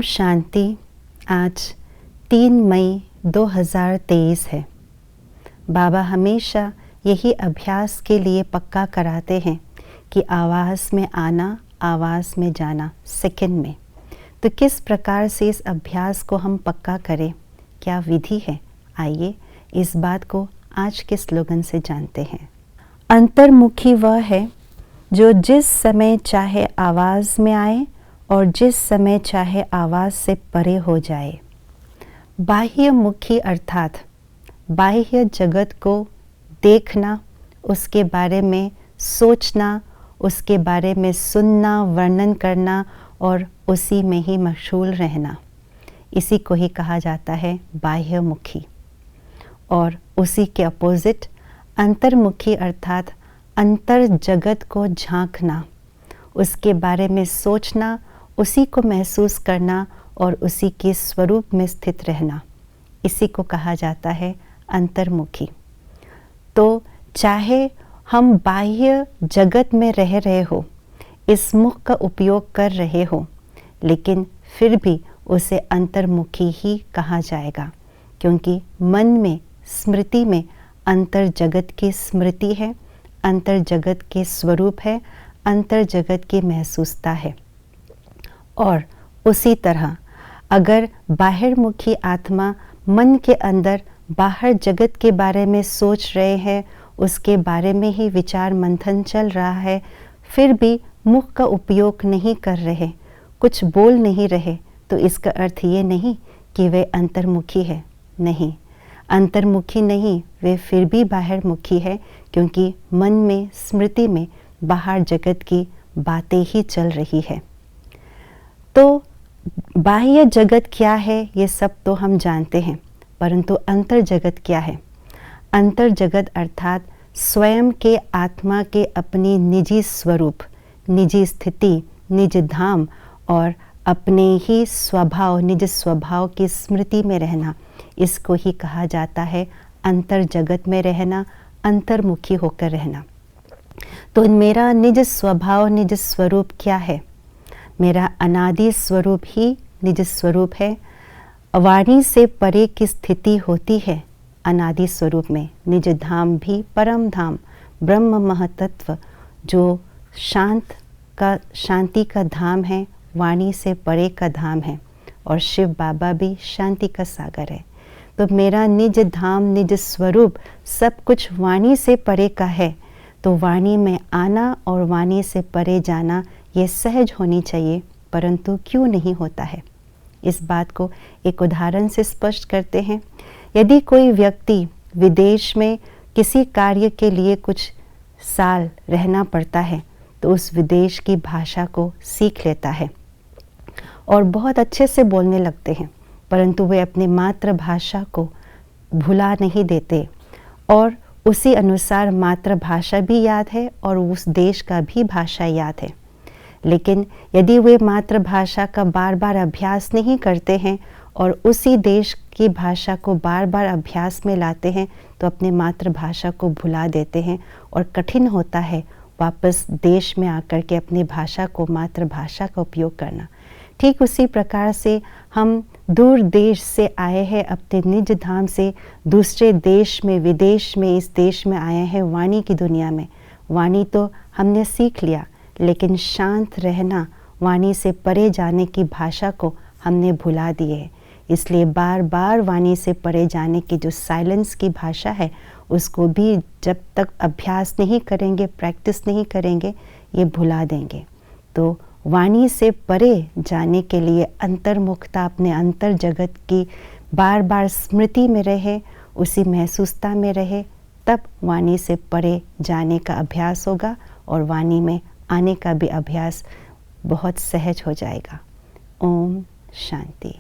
शांति। आज 3 मई 2023 है। बाबा हमेशा यही अभ्यास के लिए पक्का कराते हैं कि आवाज़ में आना, आवाज़ में जाना सेकंड में। तो किस प्रकार से इस अभ्यास को हम पक्का करें, क्या विधि है? आइए इस बात को आज के स्लोगन से जानते हैं। अंतर्मुखी वह है जो जिस समय चाहे आवाज़ में आए और जिस समय चाहे आवाज़ से परे हो जाए। बाह्यमुखी अर्थात बाह्य जगत को देखना, उसके बारे में सोचना, उसके बारे में सुनना, वर्णन करना और उसी में ही मशगूल रहना, इसी को ही कहा जाता है बाह्यमुखी। और उसी के अपोजिट अंतर्मुखी अर्थात अंतर जगत को झांकना, उसके बारे में सोचना, उसी को महसूस करना और उसी के स्वरूप में स्थित रहना, इसी को कहा जाता है अंतर्मुखी। तो चाहे हम बाह्य जगत में रह रहे हो, इस मुख का उपयोग कर रहे हो, लेकिन फिर भी उसे अंतर्मुखी ही कहा जाएगा, क्योंकि मन में, स्मृति में अंतर जगत की स्मृति है, अंतर जगत के स्वरूप है, अंतर जगत की महसूसता है। और उसी तरह अगर बाहिर्मुखी आत्मा मन के अंदर बाहर जगत के बारे में सोच रहे हैं, उसके बारे में ही विचार मंथन चल रहा है, फिर भी मुख का उपयोग नहीं कर रहे, कुछ बोल नहीं रहे, तो इसका अर्थ ये नहीं कि वे अंतर्मुखी है। नहीं, अंतर्मुखी नहीं, वे फिर भी बाहिर्मुखी है, क्योंकि मन में, स्मृति में बाहर जगत की बातें ही चल रही है। तो बाह्य जगत क्या है ये सब तो हम जानते हैं, परंतु अंतर जगत क्या है? अंतर जगत अर्थात स्वयं के आत्मा के अपनी निजी स्वरूप, निजी स्थिति, निज धाम और अपने ही स्वभाव, निज स्वभाव की स्मृति में रहना, इसको ही कहा जाता है अंतर जगत में रहना, अंतर्मुखी होकर रहना। तो मेरा निज स्वभाव, निज स्वरूप क्या है? मेरा अनादि स्वरूप ही निज स्वरूप है। वाणी से परे की स्थिति होती है अनादि स्वरूप में। निज धाम भी परम धाम, ब्रह्म महतत्व जो शांति का धाम है, वाणी से परे का धाम है। और शिव बाबा भी शांति का सागर है। तो मेरा निज धाम, निज स्वरूप सब कुछ वाणी से परे का है। तो वाणी में आना और वाणी से परे जाना ये सहज होनी चाहिए, परंतु क्यों नहीं होता है? इस बात को एक उदाहरण से स्पष्ट करते हैं। यदि कोई व्यक्ति विदेश में किसी कार्य के लिए कुछ साल रहना पड़ता है, तो उस विदेश की भाषा को सीख लेता है और बहुत अच्छे से बोलने लगते हैं, परंतु वे अपनी मातृभाषा को भुला नहीं देते और उसी अनुसार मातृभाषा भी याद है और उस देश का भी भाषा याद है। लेकिन यदि वे मातृभाषा का बार बार अभ्यास नहीं करते हैं और उसी देश की भाषा को बार बार अभ्यास में लाते हैं, तो अपने मातृभाषा को भुला देते हैं और कठिन होता है वापस देश में आकर के अपनी भाषा को, मातृभाषा का उपयोग करना। ठीक उसी प्रकार से हम दूर देश से आए हैं, अपने निज धाम से दूसरे देश में, विदेश में, इस देश में आए हैं वाणी की दुनिया में। वाणी तो हमने सीख लिया, लेकिन शांत रहना, वाणी से परे जाने की भाषा को हमने भुला दिए। इसलिए बार बार वाणी से परे जाने की जो साइलेंस की भाषा है, उसको भी जब तक अभ्यास नहीं करेंगे, प्रैक्टिस नहीं करेंगे, ये भुला देंगे। तो वाणी से परे जाने के लिए अंतर्मुखता, अपने अंतर जगत की बार बार स्मृति में रहे, उसी महसूसता में रहे, तब वाणी से परे जाने का अभ्यास होगा और वाणी में आने का भी अभ्यास बहुत सहज हो जाएगा। ओम शांति।